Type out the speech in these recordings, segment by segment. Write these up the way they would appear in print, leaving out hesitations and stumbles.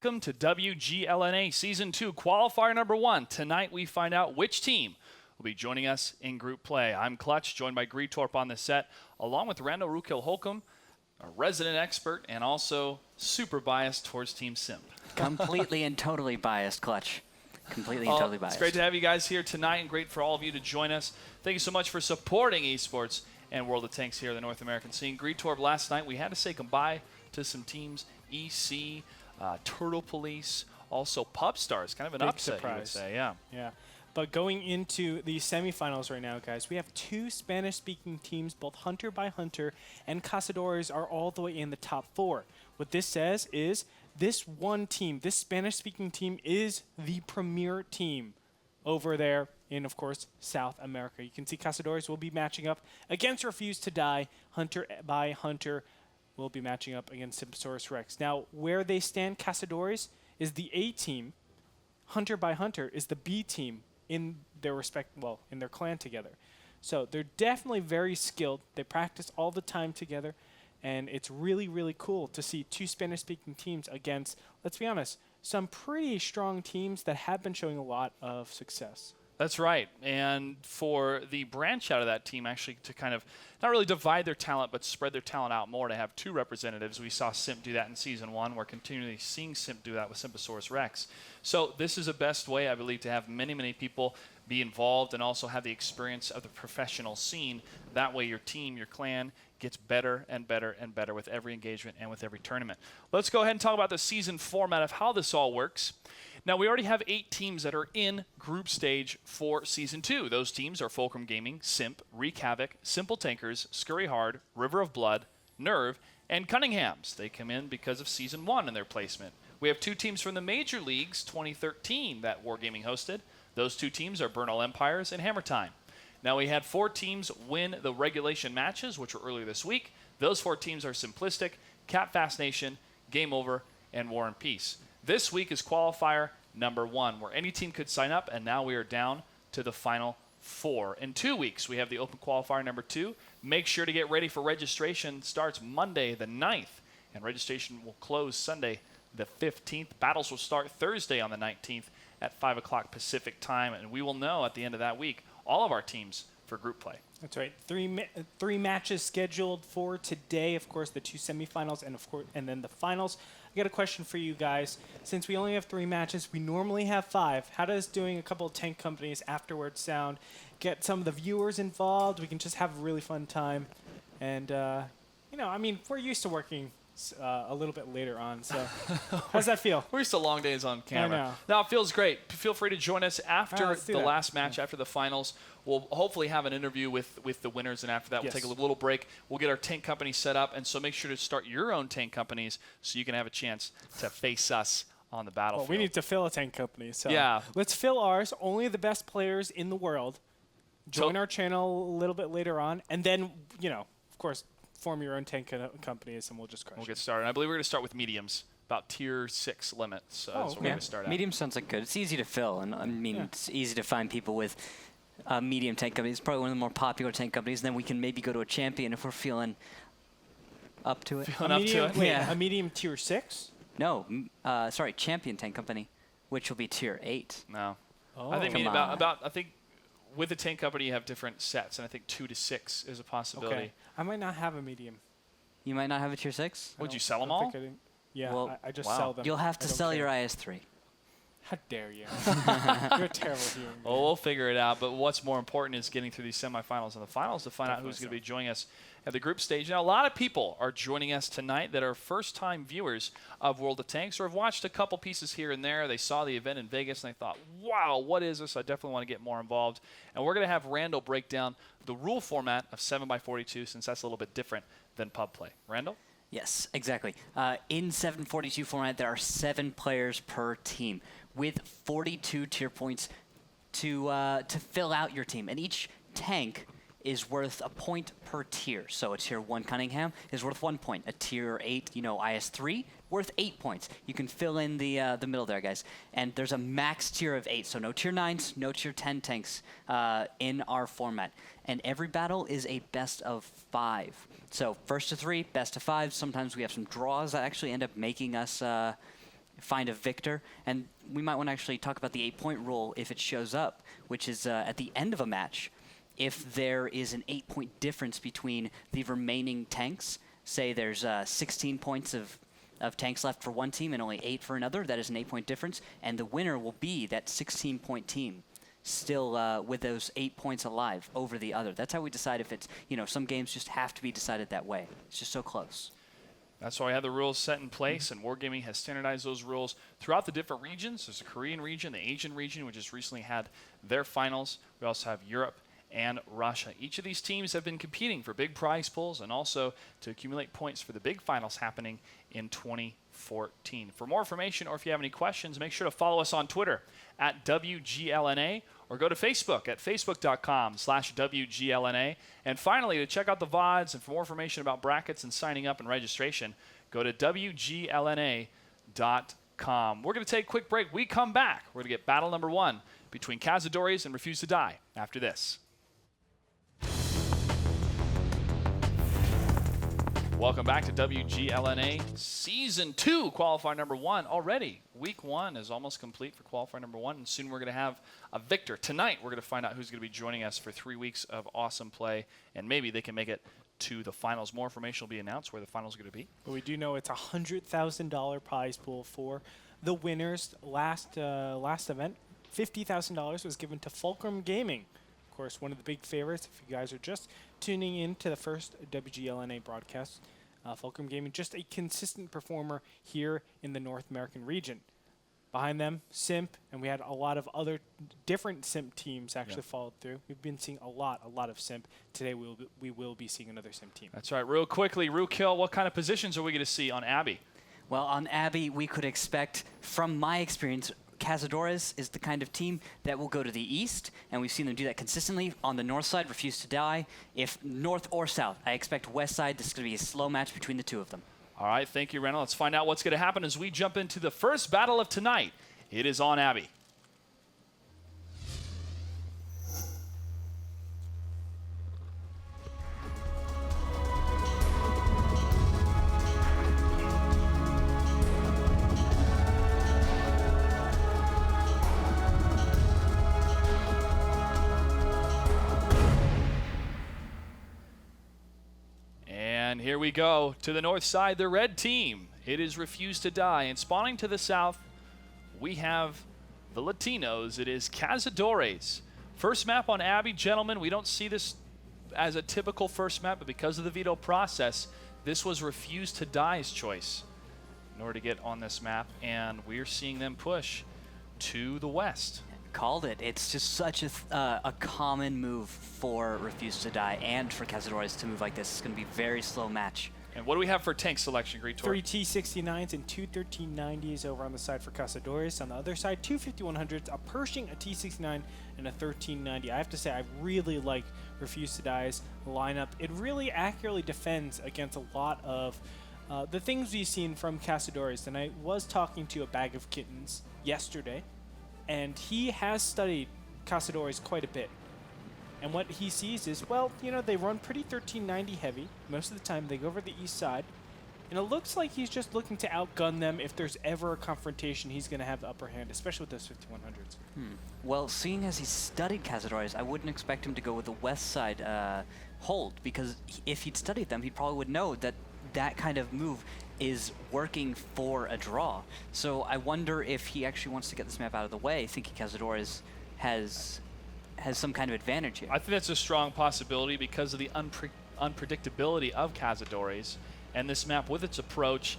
Welcome to WGLNA Season 2 Qualifier number 1. Tonight we find out which team will be joining us in group play. I'm Clutch, joined by Ro4 on the set, along with Randall Rukiel-Holcomb, a resident expert and also super biased towards Team Simp. Completely and totally biased, Clutch. Completely and totally biased. It's great to have you guys here tonight and great for all of you to join us. Thank you so much for supporting esports and World of Tanks here in the North American scene. Ro4 last night, we had to say goodbye to some teams, EC, Turtle Police, also Pub Stars. Kind of an big upset, surprise. you would say, yeah. Yeah. But going into the semifinals right now, guys, we have two Spanish-speaking teams, both Hunter by Hunter and Cazadores are all the way in the top 4. What this says is this one team, this Spanish-speaking team, is the premier team over there in, of course, South America. You can see Cazadores will be matching up against Refuse to Die. Hunter by Hunter will be matching up against Cazadores Rex. Now, where they stand, Cazadores is the A team. Hunter by Hunter is the B team in their in their clan together. So they're definitely very skilled. They practice all the time together, and it's really, really cool to see two Spanish-speaking teams against, let's be honest, some pretty strong teams that have been showing a lot of success. That's right. And for the branch out of that team actually to kind of not really divide their talent, but spread their talent out more to have two representatives. We saw Simp do that in Season 1. We're continually seeing Simp do that with Simposaurus Rex. So this is the best way, I believe, to have many, many people be involved and also have the experience of the professional scene. That way your team, your clan, gets better and better and better with every engagement and with every tournament. Let's go ahead and talk about the season format of how this all works. Now, we already have 8 teams that are in group stage for Season 2. Those teams are Fulcrum Gaming, Simp, Wreak Havoc, Simple Tankers, Scurry Hard, River of Blood, Nerve, and Cunninghams. They come in because of Season 1 in their placement. We have 2 teams from the Major Leagues 2013 that Wargaming hosted. Those 2 teams are Bernal Empires and Hammer Time. Now, we had 4 teams win the regulation matches, which were earlier this week. Those 4 teams are Simplistic, Cap Fast Nation, Game Over, and War and Peace. This week is Qualifier number 1, where any team could sign up, and now we are down to the final 4. In 2 weeks, we have the Open Qualifier number 2. Make sure to get ready for registration. Starts Monday the 9th, and registration will close Sunday the 15th. Battles will start Thursday on the 19th at 5 o'clock Pacific time, and we will know at the end of that week all of our teams for group play. That's right. Three matches scheduled for today. Of course, the 2 semifinals and then the finals. I got a question for you guys. Since we only have 3 matches, we normally have 5. How does doing a couple of tank companies afterwards sound? Get some of the viewers involved. We can just have a really fun time. And, I mean, we're used to working a little bit later on. So how's that feel? We're used to long days on camera. I know. Now, it feels great. Feel free to join us after the last match, after the finals. We'll hopefully have an interview with the winners, and after that, we'll take a little break. We'll get our tank company set up, and so make sure to start your own tank companies so you can have a chance to face us on the battlefield. Well, we need to fill a tank company. So yeah. Let's fill ours. Only the best players in the world. Join our channel a little bit later on, and then, of course, form your own tank companies, and we'll just crush We'll get started. I believe we're going to start with mediums, about tier 6 limit. So that's what we're going to start at. Medium sounds like good. It's easy to fill, and I mean, it's easy to find people with medium tank companies. It's probably one of the more popular tank companies. And then we can maybe go to a champion if we're feeling up to it. A medium tier 6? No, sorry, champion tank company, which will be tier 8. No. Oh. I think I think with the tank company you have different sets, and I think 2 to 6 is a possibility. Okay. I might not have a medium. You might not have a tier 6? Would you sell them all? Yeah, well, I just sell them. You'll have to sell your IS-3. How dare you? You're a terrible human being. Well, we'll figure it out. But what's more important is getting through these semifinals and the finals to find out who's going to be joining us at the group stage. Now, a lot of people are joining us tonight that are first-time viewers of World of Tanks or have watched a couple pieces here and there. They saw the event in Vegas and they thought, wow, what is this? I definitely want to get more involved. And we're going to have Randall break down the rule format of 7x42 since that's a little bit different than pub play. Randall? Yes, exactly. In 742 format, there are 7 players per team with 42 tier points to fill out your team. And each tank is worth a point per tier. So a tier 1 Cunningham is worth 1 point. A tier 8, IS-3, worth 8 points. You can fill in the middle there, guys. And there's a max tier of 8, so no tier 9s, no tier 10 tanks in our format. And every battle is a best of 5. So first to 3, best of 5. Sometimes we have some draws that actually end up making us find a victor. And we might want to actually talk about the 8-point rule if it shows up, which is at the end of a match. If there is an 8-point difference between the remaining tanks, say there's 16 points of tanks left for one team and only 8 for another, that is an 8-point difference, and the winner will be that 16-point team, still with those 8 points alive over the other. That's how we decide if it's, some games just have to be decided that way. It's just so close. That's why we have the rules set in place, and Wargaming has standardized those rules throughout the different regions. There's the Korean region, the Asian region, which has recently had their finals. We also have Europe and Russia. Each of these teams have been competing for big prize pools and also to accumulate points for the big finals happening in 2014. For more information or if you have any questions, make sure to follow us on Twitter at WGLNA or go to Facebook at facebook.com/WGLNA. And finally, to check out the VODs and for more information about brackets and signing up and registration, go to WGLNA.com. We're going to take a quick break. We come back. We're going to get battle number 1 between Cazadores and Refuse to Die after this. Welcome back to WGLNA Season 2, Qualifier number 1. Already, Week 1 is almost complete for Qualifier number 1, and soon we're going to have a victor. Tonight, we're going to find out who's going to be joining us for 3 weeks of awesome play, and maybe they can make it to the finals. More information will be announced where the finals are going to be. But we do know it's a $100,000 prize pool for the winners. Last event, $50,000 was given to Fulcrum Gaming. Of course, one of the big favorites, if you guys are just tuning in to the first WGLNA broadcast, Fulcrum Gaming, just a consistent performer here in the North American region. Behind them, Simp, and we had a lot of other different Simp teams actually followed through. We've been seeing a lot of Simp. Today we will be seeing another Simp team. That's right. Real quickly, Rookhill, what kind of positions are we going to see on Abby? Well, on Abby, we could expect, from my experience, Cazadores is the kind of team that will go to the east, and we've seen them do that consistently. On the north side, Refuse to Die. If north or south, I expect west side. This is going to be a slow match between the two of them. All right, thank you, Reynold. Let's find out what's going to happen as we jump into the first battle of tonight. It is on Abby. And here we go to the north side, the red team. It is Refuse to Die. And spawning to the south, we have the Latinos. It is Cazadores. First map on Abby, gentlemen. We don't see this as a typical first map, but because of the veto process, this was Refuse to Die's choice in order to get on this map. And we're seeing them push to the west. Called it. It's just such a common move for Refuse to Die and for Cazadores to move like this. It's going to be a very slow match. And what do we have for tank selection, Greetor? 3 T69s and 2 1390s over on the side for Cazadores. On the other side, 2 5100s, a Pershing, a T69, and a 1390. I have to say, I really like Refuse to Die's lineup. It really accurately defends against a lot of the things we've seen from Cazadores. And I was talking to a bag of kittens yesterday, and he has studied Cazadores quite a bit. And what he sees is, well, they run pretty 1390 heavy. Most of the time, they go over the east side. And it looks like he's just looking to outgun them. If there's ever a confrontation, he's going to have the upper hand, especially with those 5100s. Well, seeing as he's studied Cazadores, I wouldn't expect him to go with the west side hold, because if he'd studied them, he probably would know that that kind of move is working for a draw. So I wonder if he actually wants to get this map out of the way, thinking Cazadores has some kind of advantage here. I think that's a strong possibility because of the unpredictability of Cazadores and this map with its approach.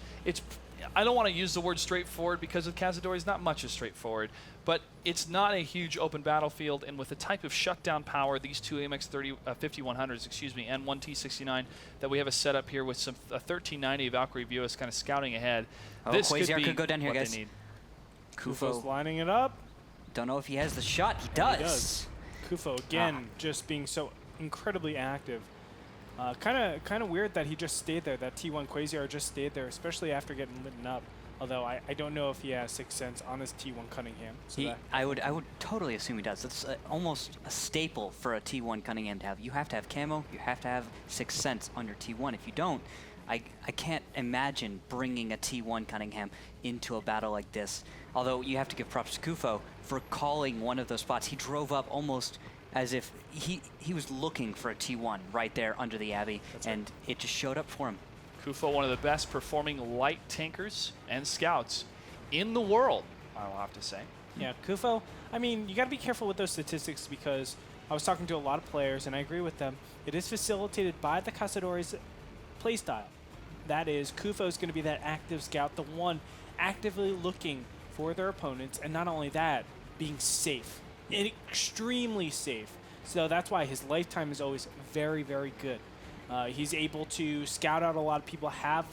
I don't want to use the word straightforward because of Cazadores, not much is straightforward, but it's not a huge open battlefield, and with the type of shutdown power, these two AMX 5100s, and one T69 that we have a setup here with some 1390 Valkyrie Vuas kind of scouting ahead. Oh, this Quasiar could go down here, what guys. they need. Kufo's lining it up. Don't know if he has the shot. He does. He does. Kufo, again, just being so incredibly active. Kind of weird that he just stayed there, that T1 Quasiar just stayed there, especially after getting lit up. Although I don't know if he has Sixth Sense on his T1 Cunningham. So I would totally assume he does. That's almost a staple for a T1 Cunningham to have. You have to have camo. You have to have Sixth Sense on your T1. If you don't, I can't imagine bringing a T1 Cunningham into a battle like this. Although you have to give props to Kufo for calling one of those spots. He drove up almost as if he was looking for a T1 right there under the Abbey, and it just showed up for him. Kufo, one of the best performing light tankers and scouts in the world, I will have to say. Yeah, Kufo, I mean, you got to be careful with those statistics because I was talking to a lot of players, and I agree with them. It is facilitated by the Cazadores playstyle. That is, Kufo is going to be that active scout, the one actively looking for their opponents, and not only that, being safe, extremely safe. So that's why his lifetime is always very, very good. He's able to scout out a lot of people, have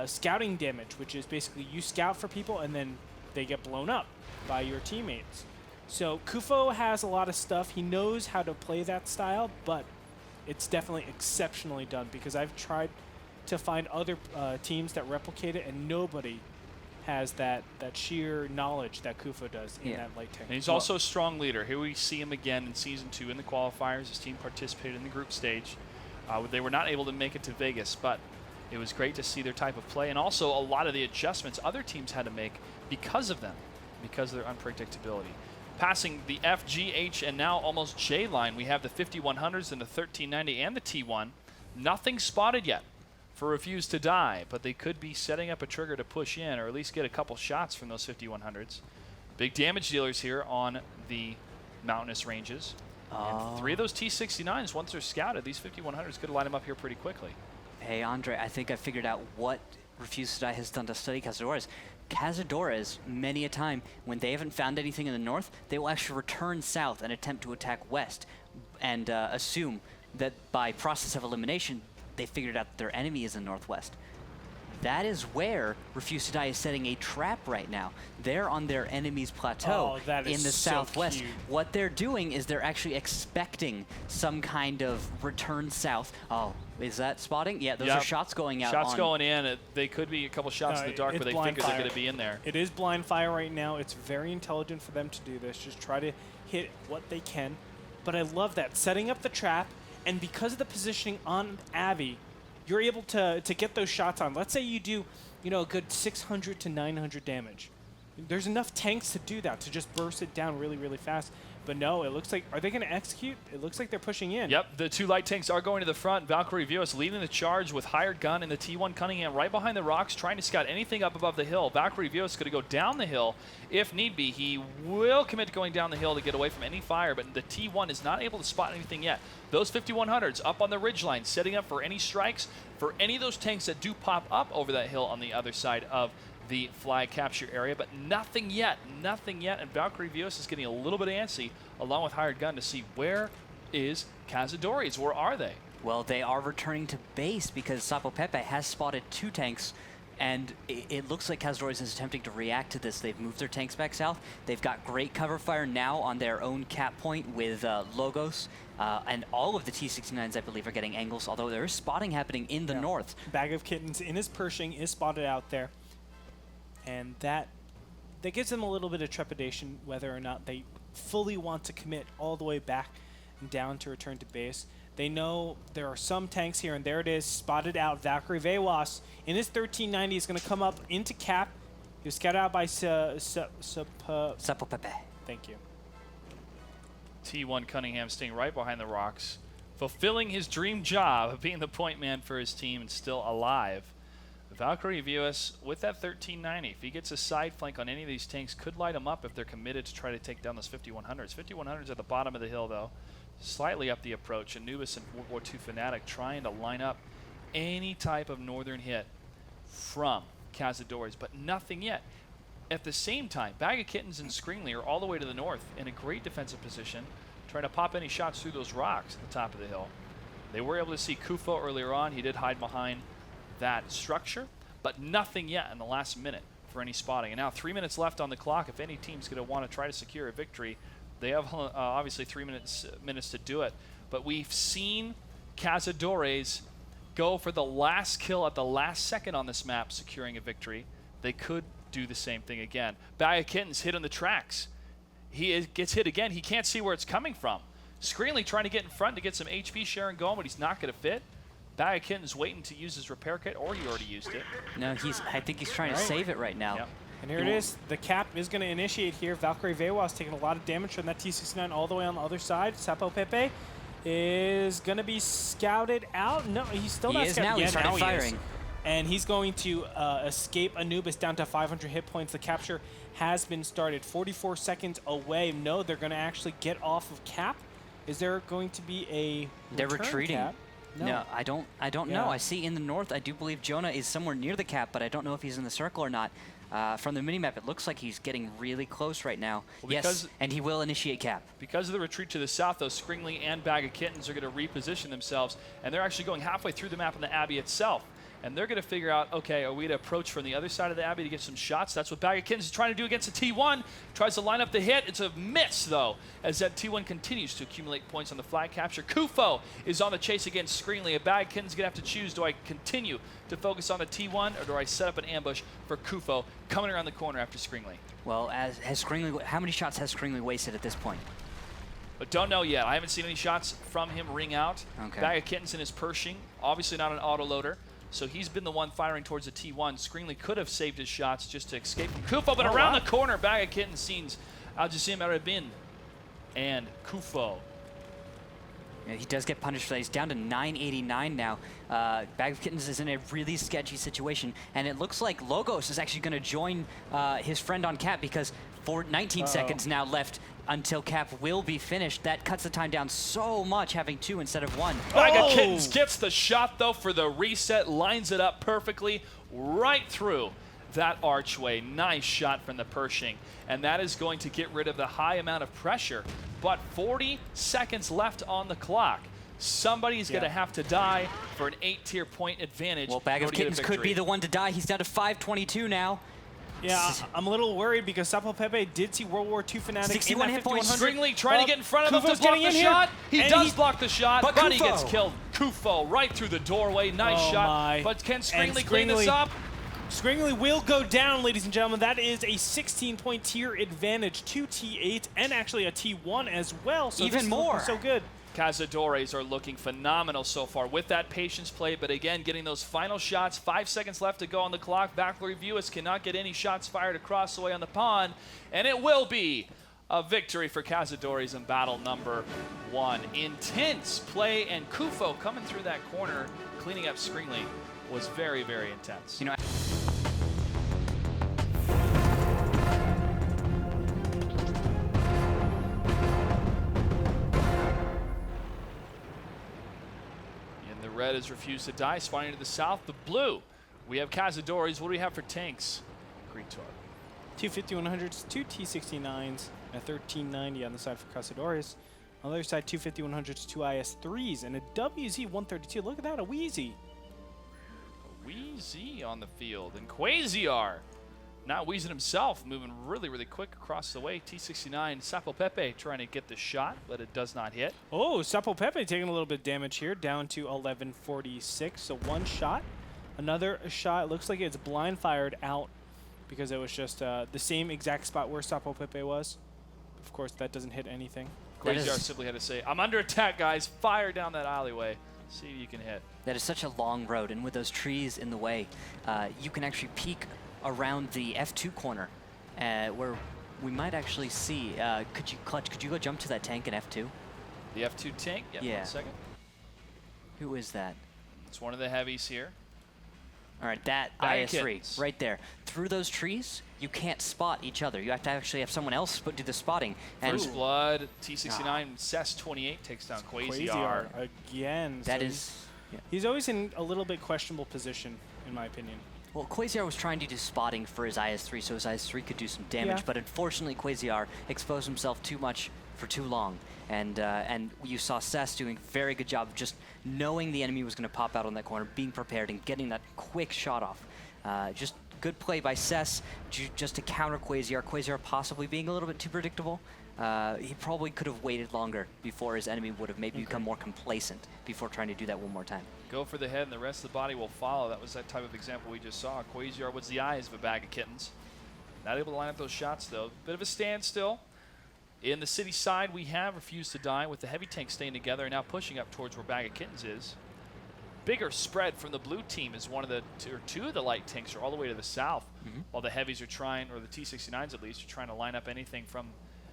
scouting damage, which is basically you scout for people and then they get blown up by your teammates. So Kufo has a lot of stuff. He knows how to play that style, but it's definitely exceptionally done because I've tried to find other teams that replicate it, and nobody has that sheer knowledge that Kufo does in that light tank. And he's also a strong leader. Here we see him again in Season 2 in the qualifiers. His team participated in the group stage. They were not able to make it to Vegas, but it was great to see their type of play, and also a lot of the adjustments other teams had to make because of them, because of their unpredictability. Passing the F, G, H, and now almost J line, we have the 5100s and the 1390 and the T1. Nothing spotted yet for Refuse to Die, but they could be setting up a trigger to push in or at least get a couple shots from those 5100s. Big damage dealers here on the mountainous ranges. And 3 of those T69s, once they're scouted, these 5100s could line them up here pretty quickly. Hey, Andre, I think I figured out what Refuse to Die has done to study Cazadores. Cazadores, many a time, when they haven't found anything in the north, they will actually return south and attempt to attack west and assume that by process of elimination, they figured out that their enemy is in northwest. That is where Refuse to Die is setting a trap right now. They're on their enemy's plateau in the southwest. Cute. What they're doing is they're actually expecting some kind of return south. Oh, is that spotting? Yeah, those are shots going out. Shots going in. They could be a couple shots in the dark, but they figure they're going to be in there. It is blind fire right now. It's very intelligent for them to do this. Just try to hit what they can. But I love that. Setting up the trap, and because of the positioning on Abbey, you're able to get those shots on. Let's say you do, a good 600 to 900 damage. There's enough tanks to do that, to just burst it down really, really fast. But no, it looks like, are they going to execute? It looks like they're pushing in. Yep, the 2 light tanks are going to the front. Valkyrie Vios leading the charge with hired gun and the T1 Cunningham right behind the rocks, trying to scout anything up above the hill. Valkyrie Vios is going to go down the hill if need be. He will commit to going down the hill to get away from any fire, but the T1 is not able to spot anything yet. Those 5100s up on the ridgeline, setting up for any strikes for any of those tanks that do pop up over that hill on the other side of the flag capture area, but nothing yet, and Valkyrie Vios is getting a little bit antsy along with hired gun to see where is Cazadores, where are they? Well, they are returning to base because Sapo Pepe has spotted 2 tanks, and it looks like Cazadores is attempting to react to this. They've moved their tanks back south. They've got great cover fire now on their own cap point with Logos, and all of the T69s, I believe, are getting angles, although there is spotting happening in the north. Bag of Kittens in his Pershing is spotted out there. And that gives them a little bit of trepidation whether or not they fully want to commit all the way back and down to return to base. They know there are some tanks here, and there it is, spotted out. Valkyrie Vewas in his 1390 is going to come up into cap. He was scouted out by Sapo Pepe. Thank you. T1 Cunningham staying right behind the rocks, fulfilling his dream job of being the point man for his team and still alive. Valkyrie Vios with that 1390, if he gets a side flank on any of these tanks, could light them up if they're committed to try to take down those 5100s. 5100s at the bottom of the hill, though, slightly up the approach. Anubis and World War II Fanatic trying to line up any type of northern hit from Cazadores, but nothing yet. At the same time, Bag of Kittens and Screenly are all the way to the north in a great defensive position, trying to pop any shots through those rocks at the top of the hill. They were able to see Kufo earlier on. He did hide behind that structure, but nothing yet in the last minute for any spotting. And now 3 minutes left on the clock. If any team's going to want to try to secure a victory, they have obviously 3 minutes to do it. But we've seen Cazadores go for the last kill at the last second on this map, securing a victory. They could do the same thing again. Bag of Kittens hit on the tracks. He gets hit again. He can't see where it's coming from. Screenly trying to get in front to get some HP sharing going, but he's not going to fit. Bag of Kittens waiting to use his repair kit, or he already used it. No, I think he's trying to save it right now. Yep. And here it is. The cap is going to initiate here. Valkyrie Vewa is taking a lot of damage from that T-69 all the way on the other side. Sapo Pepe is going to be scouted out. No, he's still not scouted. He started firing. And he's going to escape Anubis down to 500 hit points. The capture has been started. 44 seconds away. No, they're going to actually get off of cap. Is there going to be a They're retreating. Cap? No, I don't know. I see in the north, I do believe Jonah is somewhere near the cap, but I don't know if he's in the circle or not. From the minimap, it looks like he's getting really close right now. Well, yes, and he will initiate cap. Because of the retreat to the south, though, Scringley and Bag of Kittens are going to reposition themselves, and they're actually going halfway through the map on the Abbey itself. And they're going to figure out, okay, are we to approach from the other side of the Abbey to get some shots? That's what Bag of Kittens is trying to do against the T1. Tries to line up the hit. It's a miss, though, as that T1 continues to accumulate points on the flag capture. Kufo is on the chase against Scringley. A Bag of Kittens is going to have to choose, do I continue to focus on the T1, or do I set up an ambush for Kufo coming around the corner after Scringley? Well, has Scringley, how many shots has Scringley wasted at this point? But don't know yet. I haven't seen any shots from him ring out. Okay. Bag of Kittens in his Pershing, obviously not an autoloader. So he's been the one firing towards the T1. Scringley could have saved his shots just to escape from Kufo, but around the corner, Bag of Kittens sees Al-Jassim Arabin and Kufo. Yeah, he does get punished for that. He's down to 989 now. Bag of Kittens is in a really sketchy situation, and it looks like Logos is actually going to join his friend on cap, because for 19 seconds now left until cap will be finished. That cuts the time down so much, having 2 instead of 1. Bag of Kittens gets the shot, though, for the reset, lines it up perfectly right through that archway. Nice shot from the Pershing, and that is going to get rid of the high amount of pressure. But 40 seconds left on the clock. Somebody's going to have to die for an 8-tier point advantage. Well, Bag of Kittens could be the one to die. He's down to 522 now. Yeah, I'm a little worried because Sapo Pepe did see World War II Fanatic 61 in that hit points. Scringley trying to get in front of him to block the shot. He does block the shot, but he gets killed. Kufo right through the doorway. Nice shot. But can Scringley clean this up? Scringley will go down, ladies and gentlemen. That is a 16-point tier advantage, 2 T8 and actually a T1 as well. So even more. So good. Cazadores are looking phenomenal so far with that patience play, but again, getting those final shots. 5 seconds left to go on the clock. Valkyrie Vewa cannot get any shots fired across the way on the pond, and it will be a victory for Cazadores in battle number 1. Intense play, and Kufo coming through that corner, cleaning up Scringley, was very, very intense. You know, red has refused to die, spawning to the south. The blue, we have Cazadores. What do we have for tanks? Greetor. 2 5100s, 2 T69s, and a 1390 on the side for Cazadores. On the other side, 2 5100s, 2 IS3s, and a WZ-132. Look at that, a Wheezy. A Wheezy on the field. And Quasiar, not wheezing himself, moving really, really quick across the way. T69, Sapo Pepe trying to get the shot, but it does not hit. Oh, Sapo Pepe taking a little bit of damage here, down to 1146. So 1 shot. Another shot. It looks like it's blind fired out because it was just the same exact spot where Sapo Pepe was. Of course, that doesn't hit anything. Quasiar simply had to say, I'm under attack, guys. Fire down that alleyway. See if you can hit. That is such a long road, and with those trees in the way, you can actually peek around the F2 corner, where we might actually see. Could you go jump to that tank in F2? The F2 tank? Yeah. 1 second. Who is that? It's one of the heavies here. All right, that IS3 right there. Through those trees, you can't spot each other. You have to actually have someone else do the spotting. First Blood, T69, Cess 28 takes down Quasiar. Again. That is. Yeah. He's always in a little bit questionable position, in my opinion. Well, Quasiar was trying to do spotting for his IS3 so his IS3 could do some damage, but unfortunately Quasiar exposed himself too much for too long. And you saw Cess doing a very good job of just knowing the enemy was going to pop out on that corner, being prepared, and getting that quick shot off. Just good play by Cess just to counter Quasiar. Quasiar possibly being a little bit too predictable. He probably could have waited longer before his enemy would have maybe become more complacent before trying to do that one more time. Go for the head, and the rest of the body will follow. That was that type of example we just saw. Quasiar was the eyes of a Bag of Kittens. Not able to line up those shots, though. Bit of a standstill. In the city side, we have refused to die with the heavy tank staying together and now pushing up towards where Bag of Kittens is. bigger spread from the blue team is two of the light tanks are all the way to the south, while the heavies are trying, or the T-69s at least, are trying to line up anything from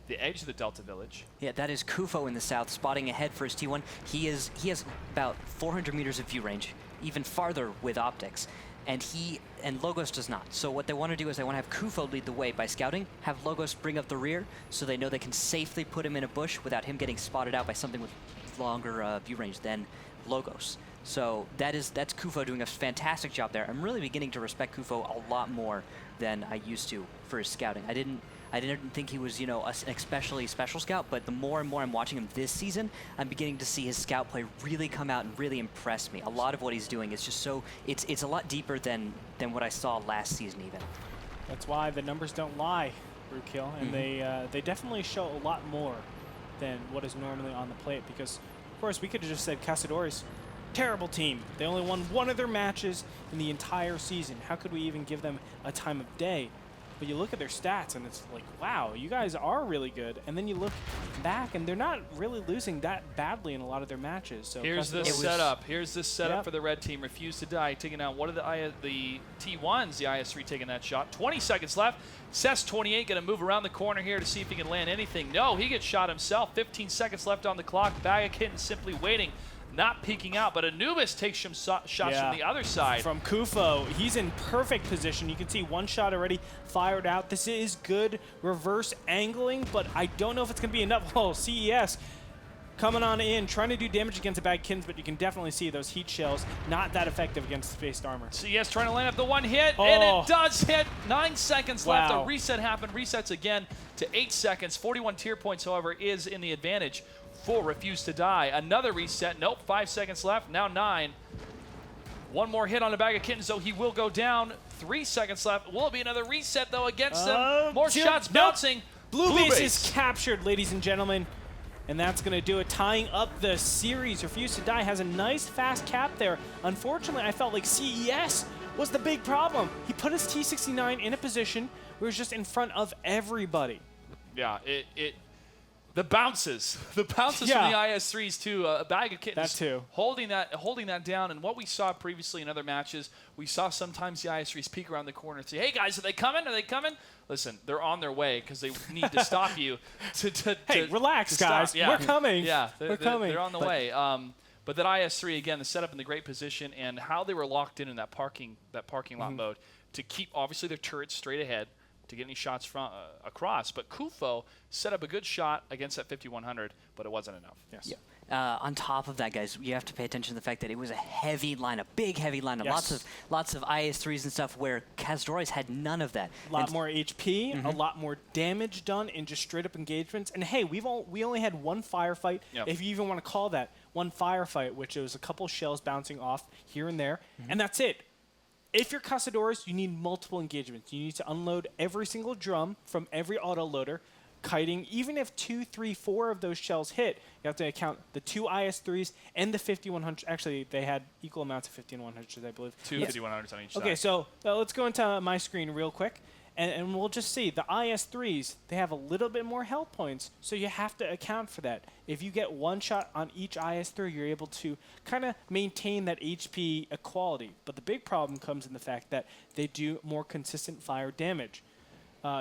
the edge of the Delta Village. Yeah, that is Kufo in the south, spotting ahead for his T1. He has about 400 meters of view range, even farther with optics. And Logos does not. So what they want to do is they want to have Kufo lead the way by scouting, have Logos bring up the rear, so they know they can safely put him in a bush without him getting spotted out by something with longer view range than Logos. So that's Kufo doing a fantastic job there. I'm really beginning to respect Kufo a lot more than I used to for his scouting. I didn't think he was, an especially special scout, but the more and more I'm watching him this season, I'm beginning to see his scout play really come out and really impress me. A lot of what he's doing is just so, it's a lot deeper than what I saw last season even. That's why the numbers don't lie, Ro4, and they definitely show a lot more than what is normally on the plate, because, of course, we could have just said Cazadores, terrible team. They only won one of their matches in the entire season. How could we even give them a time of day? But you look at their stats, and it's like, wow, you guys are really good. And then you look back, and they're not really losing that badly in a lot of their matches. So here's the setup. Here's the setup for the red team. Refuse to die, taking out one of the T1s, the IS-3 taking that shot. 20 seconds left. Cess-28 going to move around the corner here to see if he can land anything. No, he gets shot himself. 15 seconds left on the clock. Bag of Kittens simply waiting, not peeking out, but Anubis takes some shots from the other side. From Kufo, he's in perfect position. You can see one shot already fired out. This is good reverse angling, but I don't know if it's going to be enough. Oh, CES coming on in, trying to do damage against the Bag Kittens, but you can definitely see those heat shells not that effective against spaced armor. CES trying to line up the one hit, and it does hit. 9 seconds left. A reset happened. Resets again to 8 seconds. 41 tier points, however, is in the advantage for Refuse to Die. Another reset. Nope, 5 seconds left. Now 9. One more hit on the Bag of Kittens, though he will go down. 3 seconds left. Will it be another reset, though, against them? More shots bouncing. Blue base is captured, ladies and gentlemen. And that's going to do it, tying up the series. Refuse to Die has a nice fast cap there. Unfortunately, I felt like CES was the big problem. He put his T-69 in a position where he was just in front of everybody. Yeah, the bounces from the IS-3s too. A Bag of Kittens that too. holding that down. And what we saw previously in other matches, we saw sometimes the IS-3s peek around the corner and say, "Hey guys, are they coming? Are they coming?" Listen, they're on their way because they need to stop you. Hey, relax, guys. Yeah. We're coming. Yeah, we're coming. They're on the way. But that IS-3 again, the setup in the great position and how they were locked in that parking lot mode to keep obviously their turrets straight ahead, to get any shots from across. But Kufo set up a good shot against that 5100, but it wasn't enough. Yes. Yeah. On top of that, guys, you have to pay attention to the fact that it was a heavy lineup, big heavy lineup, lots of IS-3s and stuff where Cazadores had none of that. A lot more HP, a lot more damage done in just straight up engagements. And hey, we only had one firefight, if you even want to call that one firefight, which was a couple shells bouncing off here and there, and that's it. If you're Cazadores, you need multiple engagements. You need to unload every single drum from every autoloader, kiting. Even if 2, 3, 4 of those shells hit, you have to account the 2 IS-3s and the 5100. Actually, they had equal amounts of 5100s, I believe. 2 5100s on each side. Okay, so let's go into my screen real quick. And we'll just see, the IS-3s, they have a little bit more health points, so you have to account for that. If you get one shot on each IS-3, you're able to kind of maintain that HP equality. But the big problem comes in the fact that they do more consistent fire damage.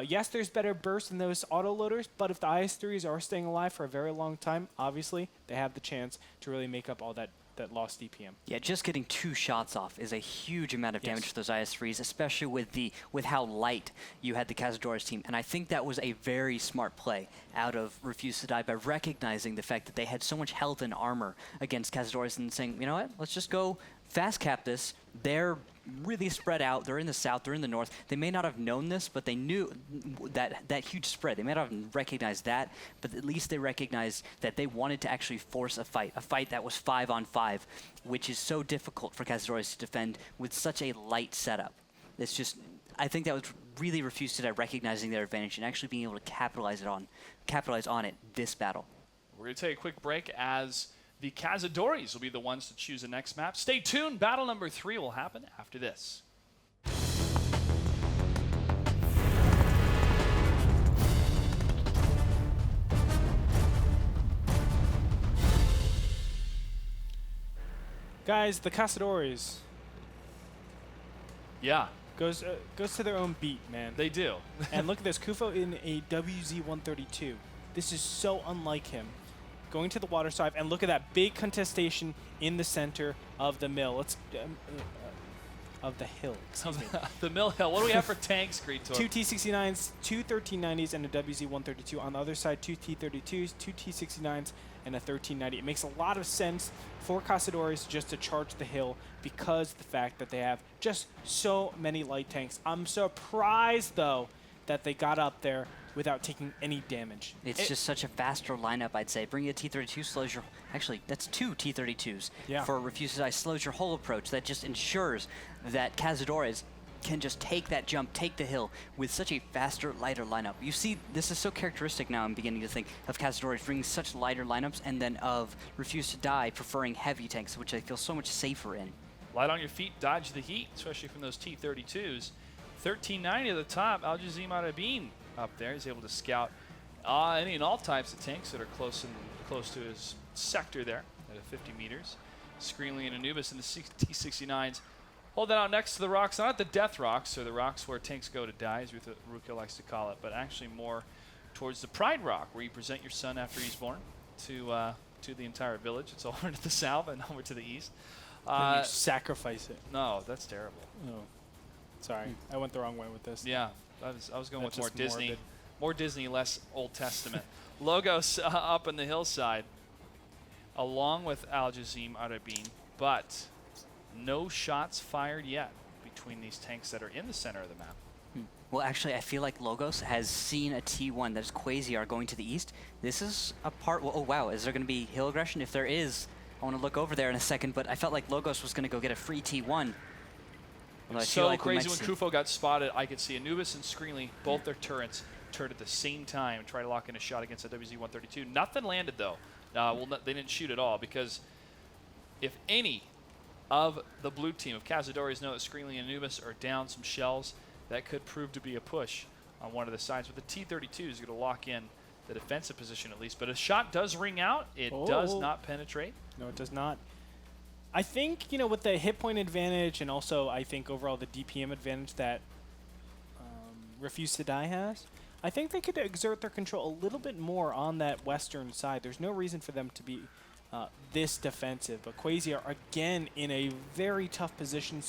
Yes, there's better burst in those autoloaders, but if the IS-3s are staying alive for a very long time, obviously, they have the chance to really make up all that lost DPM. Yeah, just getting 2 shots off is a huge amount of damage for those IS-3s, especially with how light you had the Cazadores team. And I think that was a very smart play out of Refuse to Die by recognizing the fact that they had so much health and armor against Cazadores and saying, you know what, let's just go fast cap this. They're really spread out. They're in the south, they're in the north. They may not have known this, but they knew that huge spread. They may not have recognized that, but at least they recognized that they wanted to actually force a fight that was 5-on-5, which is so difficult for Cazadores to defend with such a light setup. It's just, I think that was really Refuse to Die recognizing their advantage and actually being able to capitalize on it this battle. We're going to take a quick break as the Cazadores will be the ones to choose the next map. Stay tuned. Battle number 3 will happen after this. Guys, the Cazadores Yeah, goes to their own beat, man. they do. And look at this, Kufo in a WZ-132. This is so unlike him. Going to the water side, and look at that big contestation in the center of the mill. Let's of the hill. Excuse me. The mill hill. What do we have for tanks, Greetor? 2 T-69s, 2 1390s, and a WZ-132. On the other side, 2 T-32s, 2 T-69s, and a 1390. It makes a lot of sense for Cazadores just to charge the hill because of the fact that they have just so many light tanks. I'm surprised, though, that they got up there without taking any damage. It's just such a faster lineup, I'd say. Bringing a T-32 slows your... Actually, that's 2 T-32s for Refuse to Die. Slows your whole approach. That just ensures that Cazadores can just take that jump, take the hill with such a faster, lighter lineup. You see, this is so characteristic now, I'm beginning to think, of Cazadores bringing such lighter lineups, and then of Refuse to Die preferring heavy tanks, which I feel so much safer in. Light on your feet, dodge the heat, especially from those T-32s. 1390 at the top, Al-Jazim Arabin up there. He's able to scout any and all types of tanks that are close to his sector there at 50 meters. Screenly and Anubis in the T-69s. Hold that out next to the rocks, not the death rocks, or the rocks where tanks go to die, as Ruka likes to call it, but actually more towards the Pride Rock, where you present your son after he's born to the entire village. It's over to the south and over to the east. And you sacrifice it. No, that's terrible. Oh. Sorry, I went the wrong way with this. Yeah, I was going That's with more just Disney. morbid. More Disney, less Old Testament. Logos up on the hillside, along with Al-Jazim Arabin, but no shots fired yet between these tanks that are in the center of the map. Well, actually, I feel like Logos has seen a T1 that is Quasiar going to the east. This is a part... Well, oh, wow. Is there going to be hill aggression? If there is, I want to look over there in a second, but I felt like Logos was going to go get a free T1. It was so crazy when Kufo got spotted. I could see Anubis and Screenly, both their turrets, turret at the same time and try to lock in a shot against a WZ-132. Nothing landed, though. They didn't shoot at all, because if any of the blue team of Cazadores know that Screenly and Anubis are down some shells, that could prove to be a push on one of the sides. But the T-32 is going to lock in the defensive position at least. But a shot does ring out. It does not penetrate. No, it does not. I think, with the hit point advantage and also I think overall the DPM advantage that Refuse to Die has, I think they could exert their control a little bit more on that western side. There's no reason for them to be this defensive. But Quasiar, again, in a very tough position.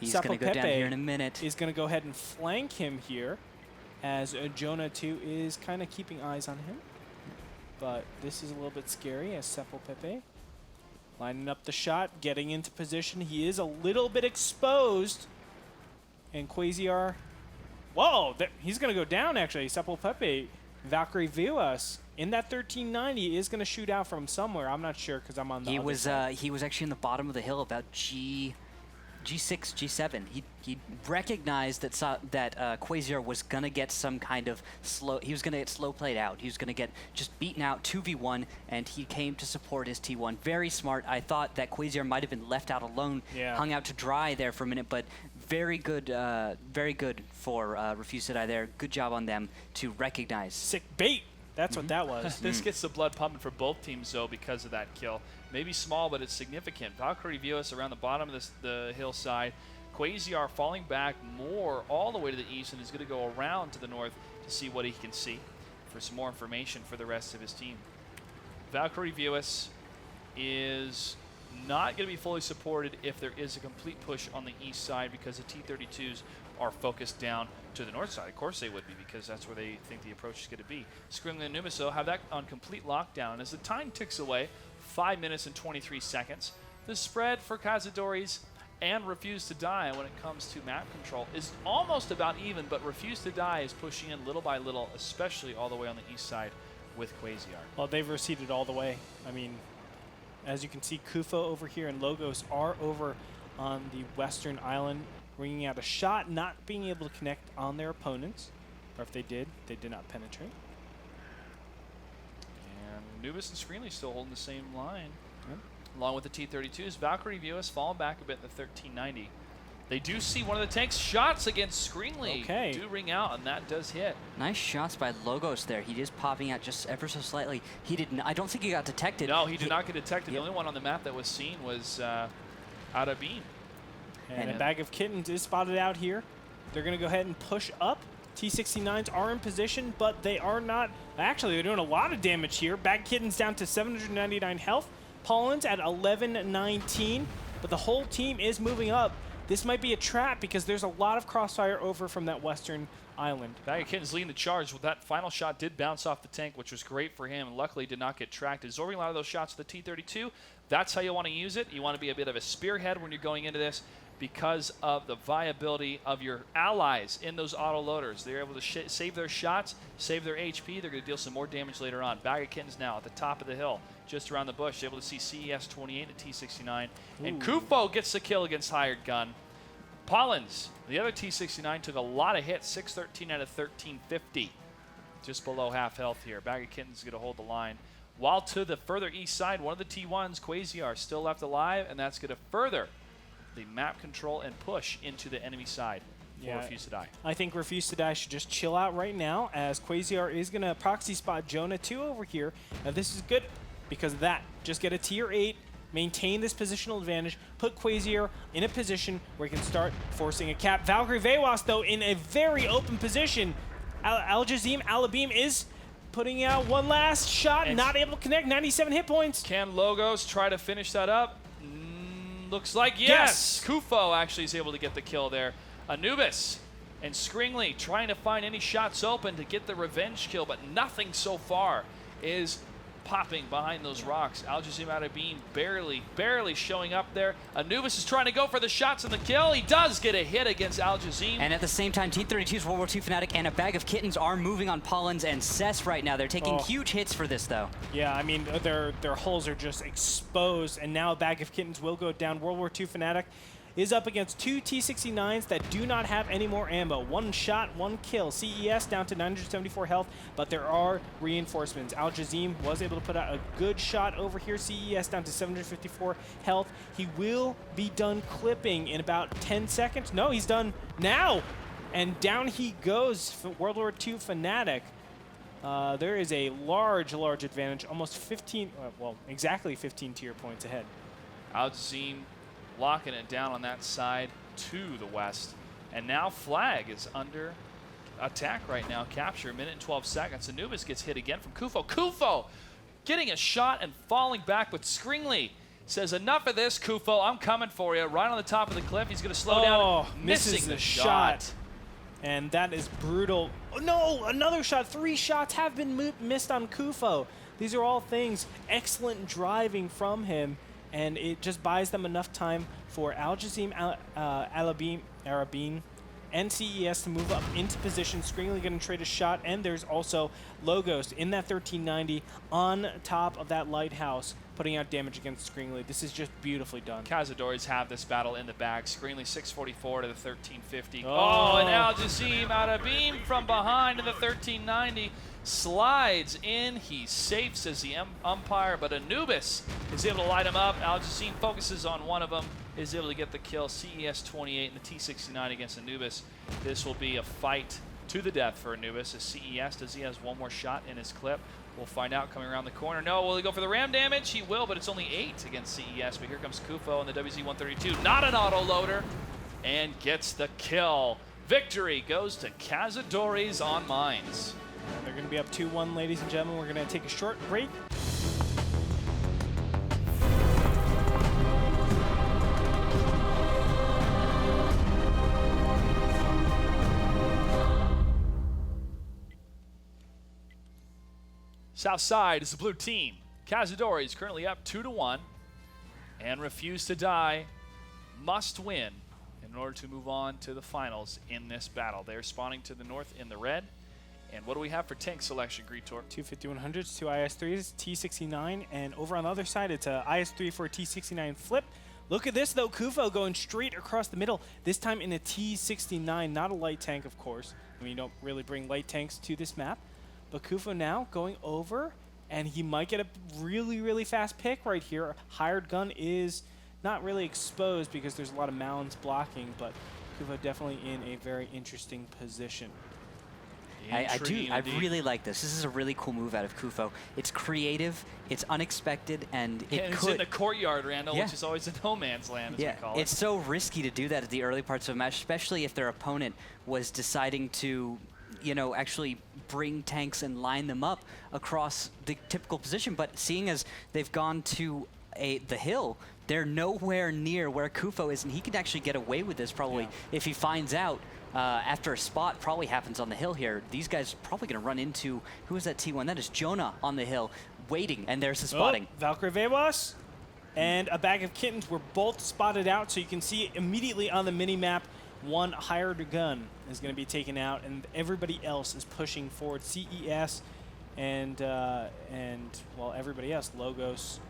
He's going to go down here in a minute. Is going to go ahead and flank him here, as Jonah, too, is kind of keeping eyes on him. But this is a little bit scary as Sepul Pepe lining up the shot, getting into position. He is a little bit exposed. And Quasiar, whoa, he's going to go down, actually. Sepul Pepe, Valkyrie Vilas, in that 1390 is going to shoot out from somewhere. I'm not sure because I'm on the other side. He was actually in the bottom of the hill about G6, G7. He recognized that Quasiar was going to get some kind of slow... He was going to get slow played out. He was going to get just beaten out 2v1, and he came to support his T1. Very smart. I thought that Quasiar might have been left out alone, hung out to dry there for a minute, but very good for Refuse to Die there. Good job on them to recognize. Sick bait. That's what that was. This gets the blood pumping for both teams, though, because of that kill. Maybe small, but it's significant. Valkyrie Vilas around the bottom of the hillside. Quasiar falling back more all the way to the east, and is going to go around to the north to see what he can see for some more information for the rest of his team. Valkyrie Vilas is not going to be fully supported if there is a complete push on the east side, because the T-32s are focused down to the north side. Of course they would be, because that's where they think the approach is going to be. Screaming and Numis, though, have that on complete lockdown. As the time ticks away, 5 minutes and 23 seconds, the spread for Cazadores and Refuse to Die when it comes to map control is almost about even, but Refuse to Die is pushing in little by little, especially all the way on the east side with Quasiar. Well, they've receded all the way. I mean, as you can see, Kufo over here and Logos are over on the western island, ringing out a shot, not being able to connect on their opponents. Or if they did not penetrate. And Nubis and Screenly still holding the same line. Yep. Along with the T-32s, Valkyrie Vilas falling back a bit in the 1390. They do see one of the tanks' shots against Screenly. Okay. Do ring out, and that does hit. Nice shots by Logos there. He is popping out just ever so slightly. He didn't. I don't think he got detected. No, he did not get detected. The only one on the map that was seen was out of beam. And a bag of kittens is spotted out here. They're going to go ahead and push up. T-69s are in position, but they are not. Actually, they're doing a lot of damage here. Bag of kittens down to 799 health. Pollens at 1119, but the whole team is moving up. This might be a trap because there's a lot of crossfire over from that western island. Bag of Kittens leading the charge. Well, that final shot did bounce off the tank, which was great for him, and luckily did not get tracked. Absorbing a lot of those shots with the T-32, that's how you want to use it. You want to be a bit of a spearhead when you're going into this because of the viability of your allies in those autoloaders. They're able to save their shots, save their HP. They're going to deal some more damage later on. Bag of Kittens now at the top of the hill, just around the bush, able to see CES 28 and T-69. And Kufo gets the kill against Hired Gun. Pollens, the other T-69, took a lot of hits, 613 out of 1350. Just below half health here. Bag of Kittens going to hold the line. While to the further east side, one of the T1s, Quasiar, still left alive, and that's going to further the map control and push into the enemy side for Refuse to Die. I think Refuse to Die should just chill out right now, as Quasiar is going to proxy spot Jonah 2 over here. Now this is good because of that. Just get a tier 8, maintain this positional advantage, put Quasiar in a position where he can start forcing a cap. Valkyrie Vewas, though, in a very open position. Al-Jazim Alabim is putting out one last shot, not able to connect, 97 hit points. Can Logos try to finish that up? Looks like yes. Kufo actually is able to get the kill there. Anubis and Skringley trying to find any shots open to get the revenge kill, but nothing so far is popping behind those rocks. Al-Jazim out of beam, barely showing up there. Anubis is trying to go for the shots and the kill. He does get a hit against Al-Jazim. And at the same time, T-32's World War II Fanatic and a Bag of Kittens are moving on Pollens and Cess right now. They're taking huge hits for this, though. Yeah, I mean, their hulls are just exposed, and now a Bag of Kittens will go down. World War II Fanatic is up against two T-69s that do not have any more ammo. One shot, one kill. CES down to 974 health, but there are reinforcements. Al-Jazim was able to put out a good shot over here. CES down to 754 health. He will be done clipping in about 10 seconds. No, he's done now. And down he goes for World War II Fanatic. There is a large advantage, almost 15, well, exactly 15 tier points ahead. Al-Jazim locking it down on that side to the west. And now Flag is under attack right now. Capture, minute and 12 seconds. Anubis gets hit again from Kufo. Kufo getting a shot and falling back, but Skringley says, enough of this, Kufo. I'm coming for you. Right on the top of the cliff. He's going to slow down. Misses the shot. And that is brutal. Oh, no, another shot. 3 shots have been missed on Kufo. These are all things, excellent driving from him. And it just buys them enough time for Al-Jazim, Arabin, and CES to move up into position. Skringley going to trade a shot, and there's also Logos in that 1390 on top of that lighthouse, putting out damage against Skringley. This is just beautifully done. Cazadores have this battle in the bag. Skringley 644 to the 1350. Oh, and Al-Jazim out of beam from behind to the 1390. Slides in, he's safe, says the umpire, but Anubis is able to light him up. Al-Jazim focuses on one of them, is able to get the kill. CES 28 and the T-69 against Anubis. This will be a fight to the death for Anubis. As CES, does he has one more shot in his clip? We'll find out coming around the corner. No, will he go for the ram damage? He will, but it's only 8 against CES. But here comes Kufo and the WZ-132, not an auto-loader, and gets the kill. Victory goes to Cazadores on mines. They're going to be up 2-1, ladies and gentlemen. We're going to take a short break. South side is the blue team. Cazadores currently up 2-1, and Refuse to Die must win in order to move on to the finals in this battle. They're spawning to the north in the red. And what do we have for tank selection, Greetor? 2 5100s, 2 IS-3s, T-69, and over on the other side, it's a IS-3 for a T-69 flip. Look at this, though. Kufo going straight across the middle, this time in a T-69, not a light tank, of course. I mean, you don't really bring light tanks to this map. But Kufo now going over, and he might get a really fast pick right here. Hired Gun is not really exposed because there's a lot of mounds blocking, but Kufo definitely in a very interesting position. I do. Intriguing I indeed. really like this. This is a really cool move out of Kufo. It's creative, it's unexpected, and it And it's could. in the courtyard, Randall, Yeah. which is always a no man's land, as we call it. It's so risky to do that at the early parts of a match, especially if their opponent was deciding to, actually bring tanks and line them up across the typical position. But seeing as they've gone to the hill, they're nowhere near where Kufo is, and he could actually get away with this probably if he finds out. After a spot probably happens on the hill here, these guys are probably going to run into, who is that T1? That is Jonah on the hill, waiting, and there's the spotting. Valkyrie Vewas and a bag of kittens were both spotted out, so you can see immediately on the mini-map, one hired gun is going to be taken out, and everybody else is pushing forward. CES and well, everybody else, Logos,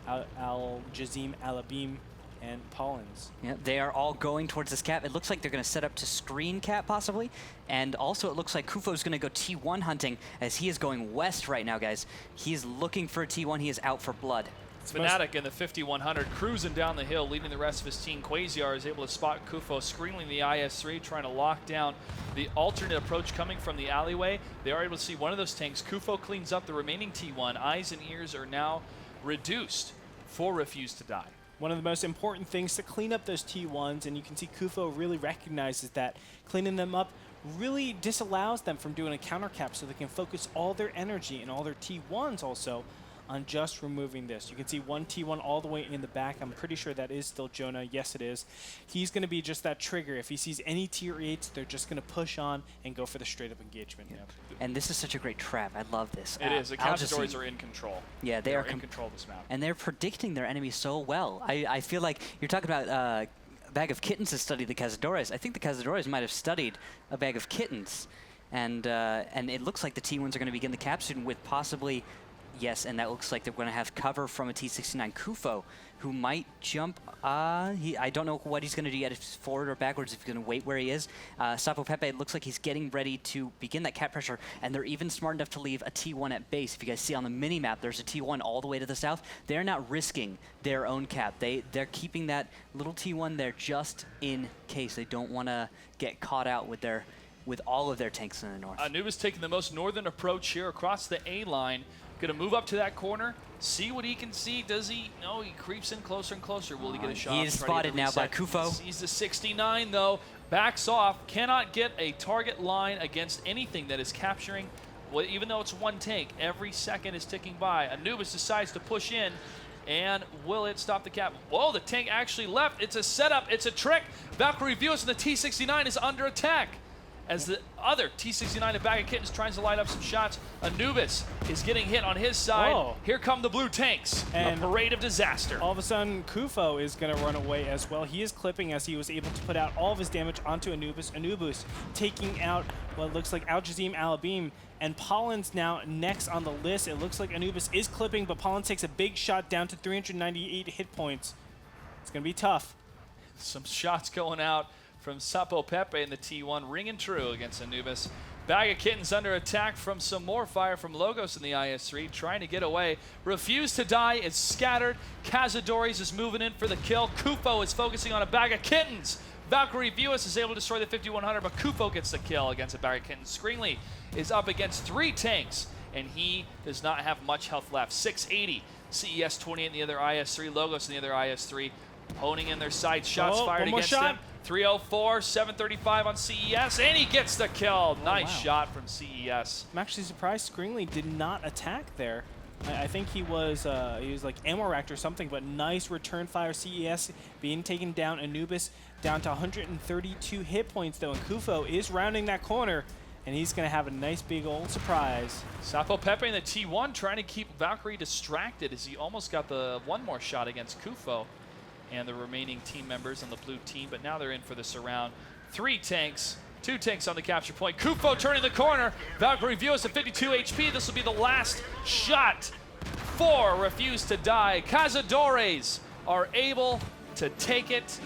Al-Jazim, Alabim, and Pollens. Yeah, they are all going towards this cap. It looks like they're going to set up to screen cap possibly. And also it looks like Kufo's going to go T1 hunting as he is going west right now, guys. He is looking for a T1. He is out for blood. Fnatic in the 5100 cruising down the hill, leading the rest of his team. Quasiar is able to spot Kufo screening the IS-3, trying to lock down the alternate approach coming from the alleyway. They are able to see one of those tanks. Kufo cleans up the remaining T1. Eyes and ears are now reduced for Refuse to Die. One of the most important things to clean up those T1s, and you can see Kufo really recognizes that. Cleaning them up really disallows them from doing a counter cap, so they can focus all their energy and all their T1s also on just removing this. You can see one T1 all the way in the back. I'm pretty sure that is still Jonah. Yes, it is. He's going to be just that trigger. If he sees any tier 8s, they're just going to push on and go for the straight-up engagement. Yeah. And this is such a great trap. I love this. It is. The Cazadores are in control. Yeah, they are in control of this map. And they're predicting their enemies so well. I feel like you're talking about Bag of Kittens has studied the Cazadores. I think the Cazadores might have studied a Bag of Kittens. And it looks like the T1s are going to begin the cap soon with possibly... Yes, and that looks like they're going to have cover from a T69 Kufo, who might jump. I don't know what he's going to do yet, if he's forward or backwards, if he's going to wait where he is. Sapo Pepe, it looks like he's getting ready to begin that cap pressure, and they're even smart enough to leave a T1 at base. If you guys see on the mini-map, there's a T1 all the way to the south. They're not risking their own cap. They're keeping that little T1 there just in case. They don't want to get caught out with all of their tanks in the north. Anubis taking the most northern approach here across the A line. Going to move up to that corner, see what he can see. Does he? No, he creeps in closer and closer. Will he get a shot? He is spotted now by Kufo. He's the 69, though. Backs off. Cannot get a target line against anything that is capturing. Well, even though it's one tank, every second is ticking by. Anubis decides to push in. And will it stop the cap? Whoa, the tank actually left. It's a setup. It's a trick. Valkyrie Viewers and the T69 is under attack. As the other T69 and Bag of Kittens tries to light up some shots, Anubis is getting hit on his side. Whoa. Here come the blue tanks. And a parade of disaster. All of a sudden, Kufo is going to run away as well. He is clipping as he was able to put out all of his damage onto Anubis. Anubis taking out what looks like Al-Jazim, Alabim, and Pollen's now next on the list. It looks like Anubis is clipping, but Pollen takes a big shot down to 398 hit points. It's going to be tough. Some shots going out from Sapo Pepe in the T1, ringing true against Anubis. Bag of Kittens under attack from some more fire from Logos in the IS-3, trying to get away. Refuse to Die is scattered. Cazadores is moving in for the kill. Kufo is focusing on a Bag of Kittens. Valkyrie Viewers is able to destroy the 5100, but Kufo gets the kill against a Bag of Kittens. Screenly is up against 3 tanks, and he does not have much health left. 680, CES 28 in the other IS-3, Logos in the other IS-3, honing in their sights. Shots fired against him. 304, 735 on CES, and he gets the kill. Nice shot from CES. I'm actually surprised Screenly did not attack there. I think he was like ammo racked or something, but nice return fire. CES being taken down. Anubis down to 132 hit points though, and Kufo is rounding that corner, and he's going to have a nice big old surprise. Sapo Pepe in the T1 trying to keep Valkyrie distracted as he almost got the one more shot against Kufo and the remaining team members on the blue team, but now they're in for the surround. 3 tanks, 2 tanks on the capture point. Kufo turning the corner. Valkyrie Viewers at 52 HP. This will be the last shot for Refuse to Die. Cazadores are able to take it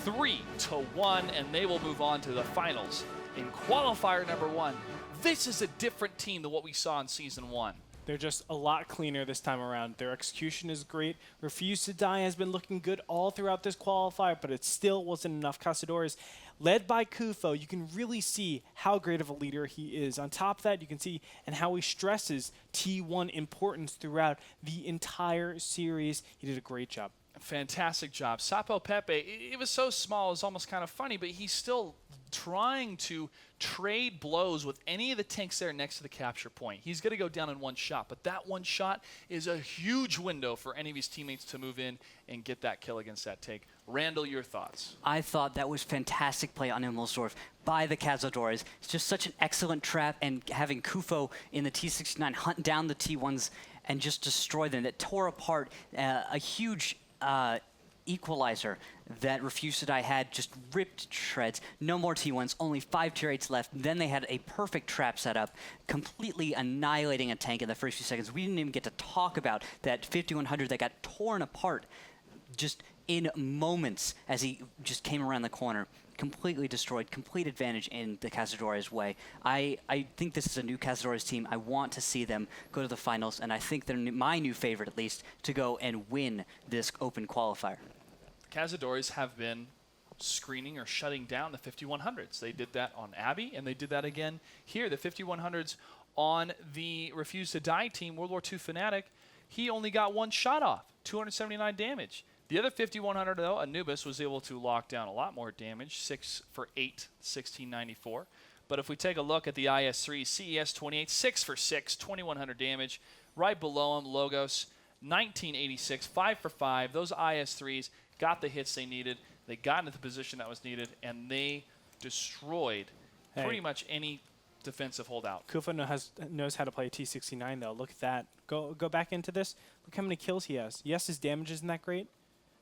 3-1, and they will move on to the finals in qualifier number 1. This is a different team than what we saw in Season 1. They're just a lot cleaner this time around. Their execution is great. Refuse to Die has been looking good all throughout this qualifier, but it still wasn't enough. Cazadores, led by Kufo, you can really see how great of a leader he is. On top of that, you can see and how he stresses T1 importance throughout the entire series. He did a great job. Fantastic job. Sapo Pepe, it was so small, it was almost kind of funny, but he's still trying to trade blows with any of the tanks there next to the capture point. He's going to go down in one shot, but that one shot is a huge window for any of his teammates to move in and get that kill against that tank. Randall, your thoughts? I thought that was fantastic play on Immelsdorf by the Cazadores. It's just such an excellent trap, and having Kufo in the T-69 hunt down the T1s and just destroy them. That tore apart a huge equalizer that Refuse to Die had, just ripped shreds. No more T1s, only 5 tier 8s left. Then they had a perfect trap set up, completely annihilating a tank in the first few seconds. We didn't even get to talk about that 5100 that got torn apart just in moments as he just came around the corner. Completely destroyed, complete advantage in the Cazadores way. I think this is a new Cazadores team. I want to see them go to the finals, and I think they're my new favorite, at least, to go and win this open qualifier. Cazadores have been screening or shutting down the 5100s. They did that on Abby, and they did that again here. The 5100s on the Refuse to Die team, World War II Fanatic, he only got one shot off, 279 damage. The other 5100, though, Anubis, was able to lock down a lot more damage, 6 for 8, 1694. But if we take a look at the IS-3, CES 28, 6 for 6, 2100 damage. Right below him, Logos, 1986, 5 for 5. Those IS-3s got the hits they needed. They got into the position that was needed, and they destroyed pretty much any defensive holdout. Kufo knows how to play a T-69, though. Look at that. Go back into this. Look how many kills he has. Yes, his damage isn't that great.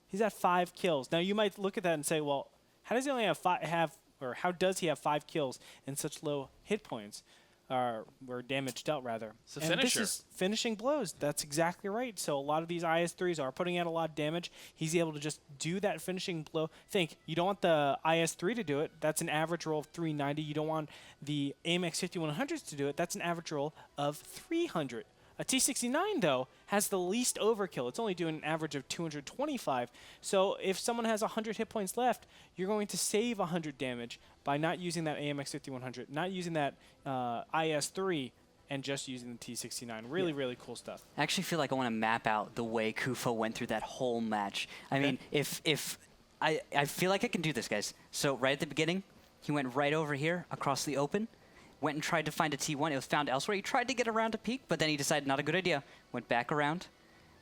He's at 5 kills. Now, you might look at that and say, well, how does he only how does he have 5 kills in such low hit points? Or damage dealt, rather. It's a finisher. This is finishing blows. That's exactly right. So a lot of these IS-3s are putting out a lot of damage. He's able to just do that finishing blow. Think, you don't want the IS-3 to do it. That's an average roll of 390. You don't want the AMX 5100s to do it. That's an average roll of 300. A T-69, though, has the least overkill. It's only doing an average of 225. So if someone has 100 hit points left, you're going to save 100 damage by not using that AMX 5100, not using that IS-3, and just using the T-69. Really, really cool stuff. I actually feel like I want to map out the way Kufo went through that whole match. I mean, if I feel like I can do this, guys. So right at the beginning, he went right over here across the open, went and tried to find a T1. It was found elsewhere. He tried to get around a peak, but then he decided not a good idea. Went back around,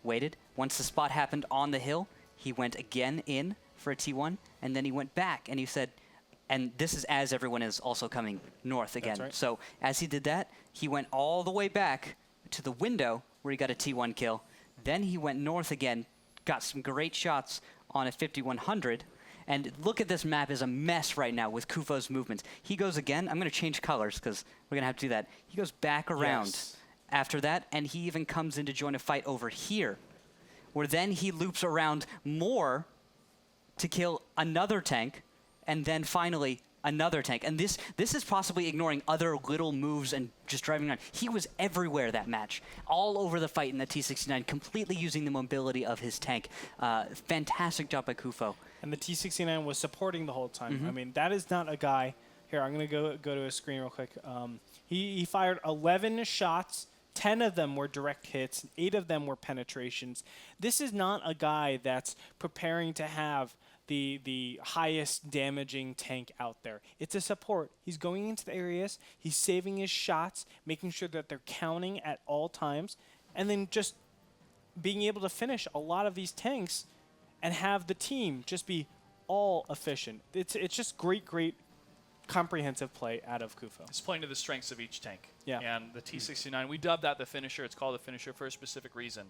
waited. Once the spot happened on the hill, he went again in for a T1, and then he went back, and he said, and this is as everyone is also coming north again. That's right. So as he did that, he went all the way back to the window where he got a T1 kill. Then he went north again, got some great shots on a 5100, and look at this map is a mess right now with Kufo's movements. He goes again. I'm going to change colors because we're going to have to do that. He goes back around after that, and he even comes in to join a fight over here, where then he loops around more to kill another tank, and then finally another tank. And this is possibly ignoring other little moves and just driving around. He was everywhere that match, all over the fight in the T-69, completely using the mobility of his tank. Fantastic job by Kufo. And the T-69 was supporting the whole time. I mean, that is not a guy. Here, I'm going to go to his screen real quick. He fired 11 shots. 10 of them were direct hits. 8 of them were penetrations. This is not a guy that's preparing to have the highest damaging tank out there. It's a support. He's going into the areas. He's saving his shots, making sure that they're counting at all times, and then just being able to finish a lot of these tanks and have the team just be all efficient. It's just great comprehensive play out of Kufo. It's playing to the strengths of each tank. Yeah. And the T-69, we dubbed that the finisher. It's called the finisher for a specific reason.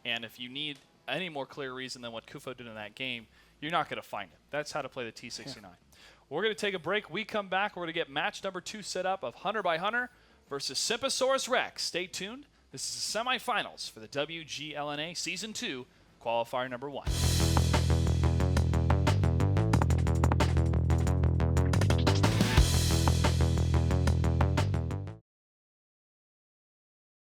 And if you need any more clear reason than what Kufo did in that game, you're not going to find it. That's how to play the T-69. Yeah. We're going to take a break. We come back. We're going to get match number 2 set up of Hunter by Hunter versus Sympasaurus Rex. Stay tuned. This is the semifinals for the WGLNA Season 2 Qualifier number 1.